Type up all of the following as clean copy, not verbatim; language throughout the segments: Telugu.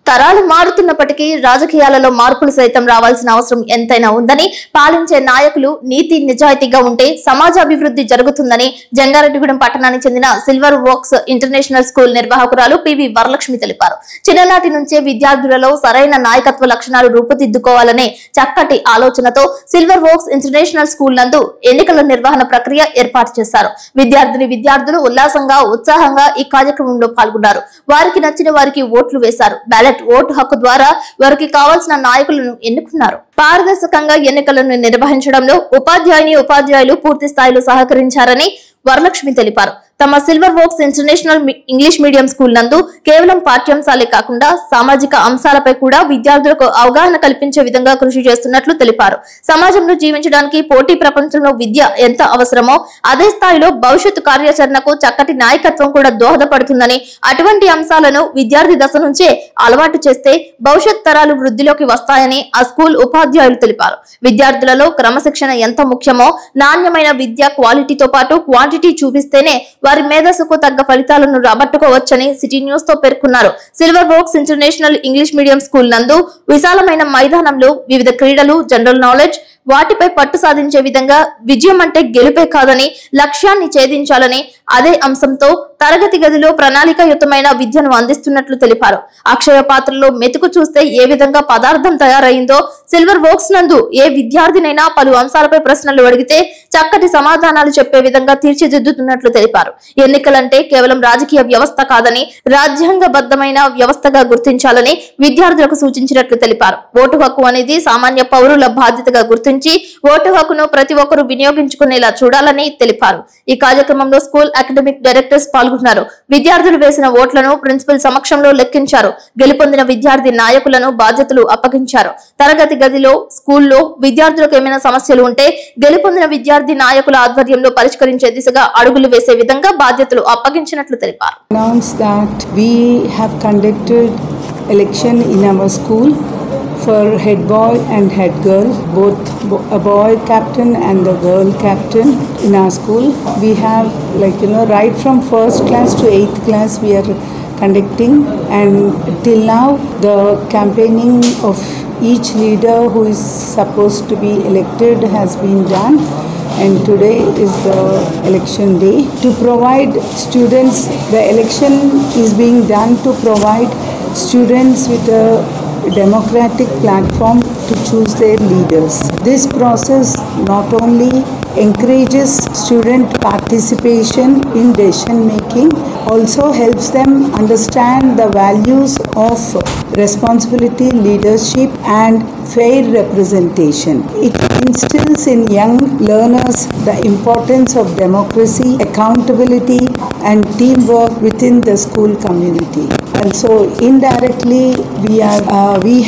తరాలు మారుతున్నప్పటికీ రాజకీయాలలో మార్పులు సైతం రావాల్సిన అవసరం ఎంతైనా ఉందని, పాలించే నాయకులు నీతి నిజాయితీగా ఉంటే సమాజాభివృద్ధి జరుగుతుందని జంగారెడ్డిగూడెం పట్టణానికి చెందిన సిల్వర్ వోక్స్ ఇంటర్నేషనల్ స్కూల్ నిర్వాహకురాలు పివి వరలక్ష్మి తెలిపారు. చిన్ననాటి నుంచే విద్యార్థులలో సరైన నాయకత్వ లక్షణాలు రూపుదిద్దుకోవాలనే చక్కటి ఆలోచనతో సిల్వర్ వోక్స్ ఇంటర్నేషనల్ స్కూల్ నందు ఎన్నికల నిర్వహణ ప్రక్రియ ఏర్పాటు చేశారు. విద్యార్థులు ఉల్లాసంగా ఉత్సాహంగా ఈ కార్యక్రమంలో పాల్గొన్నారు. వారికి నచ్చిన వారికి ఓట్లు వేశారు. బ్యాలెట్ ఓటు హక్కు ద్వారా వారికి కావాల్సిన నాయకులను ఎన్నుకున్నారు. పారదర్శకంగా ఎన్నికలను నిర్వహించడంలో ఉపాధ్యాయులు పూర్తి స్థాయిలో సహకరించారని వరలక్ష్మి తెలిపారు. తమ silver Volks international English medium school నందు కేవలం పాఠ్యాంశాలే కాకుండా సామాజిక అంశాలపై కూడా విద్యార్థులకు అవగాహన కల్పించే విధంగా కృషి చేస్తున్నట్లు తెలిపారు. సమాజంలో జీవించడానికి పోటీ ప్రపంచంలో విద్య ఎంత అవసరమో అదే స్థాయిలో భవిష్యత్తు కార్యాచరణకు చక్కటి నాయకత్వం కూడా దోహదపడుతుందని, అటువంటి అంశాలను విద్యార్థి దశ నుంచే అలవాటు చేస్తే భవిష్యత్ తరాలు వృద్ధిలోకి వస్తాయని ఆ స్కూల్ ఉపాధ్యాయులు తెలిపారు. విద్యార్థులలో క్రమశిక్షణ ఎంత ముఖ్యమో నాణ్యమైన విద్య క్వాలిటీతో పాటు క్వాంటిటీ చూపిస్తేనే వారి మేధస్సుకు తగ్గ ఫలితాలను రాబట్టుకోవచ్చని సిటీ న్యూస్ తో పేర్కొన్నారు. Silver Volks international English medium school నందు విశాలమైన మైదానంలో వివిధ క్రీడలు, జనరల్ నాలెడ్జ్ వాటిపై పట్టు సాధించే విధంగా విజయం అంటే గెలుపే కాదని లక్ష్యాన్ని ఛేదించాలని అదే అంశంతో తరగతి గదిలో ప్రణాళికాయుతమైన విద్యను అందిస్తున్నట్లు తెలిపారు. అక్షయ పాత్రలో మెతుకు చూస్తే ఏ విధంగా పదార్థం తయారైందో సిల్వర్ వోక్స్ నందు ఏ విద్యార్థినైనా పలు అంశాలపై ప్రశ్నలు అడిగితే చక్కటి సమాధానాలు చెప్పే విధంగా తీర్చిదిద్దుతున్నట్లు తెలిపారు. ఎన్నికలంటే కేవలం రాజకీయ వ్యవస్థ కాదని రాజ్యాంగబద్ధమైన వ్యవస్థగా గుర్తించాలని విద్యార్థులకు సూచించినట్లు తెలిపారు. ఓటు హక్కు అనేది సామాన్య పౌరుల బాధ్యతగా గుర్తించి ఓటు హక్కును ప్రతి ఒక్కరూ వినియోగించుకునేలా చూడాలని తెలిపారు. ఈ కార్యక్రమంలో స్కూల్ అకాడమిక్ డైరెక్టర్స్ పాల్గొన్నారు. విద్యార్థులు వేసిన ఓట్లను ప్రిన్సిపల్ సమక్షంలో లెక్కించారు. గెలుపొందిన విద్యార్థి నాయకులను బాధ్యతలు అప్పగించారు. తరగతి గదిలో, స్కూల్లో విద్యార్థులకు ఏమైనా సమస్యలు ఉంటే గెలుపొందిన విద్యార్థి నాయకుల ఆధ్వర్యంలో పరిష్కరించే దిశగా అడుగులు వేసే విధంగా బాధ్యతలు అప్పగించినట్లు తెలిపారు. Election in our school for head boy and head girl, both a boy captain and a girl captain in our school. We have right from first class to 8th class we are conducting, and till now the campaigning of each leader who is supposed to be elected has been done, and today is the election day. To provide students, the election is being done to provide students with a democratic platform to choose their leaders. This process not only encourages student participation in decision making, also helps them understand the values of responsibility, leadership and fair representation. It instills in young learners the importance of democracy, accountability and teamwork within the school community. And so indirectly we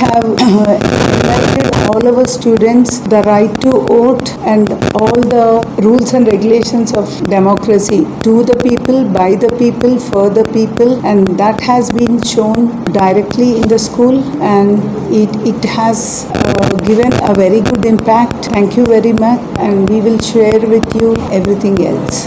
have invited all our students the right to vote and all the rules and regulations of democracy to the people, by the people, for the people, and that has been shown directly in the school, and it has given a very good impact. Thank you very much, and we will share with you everything else.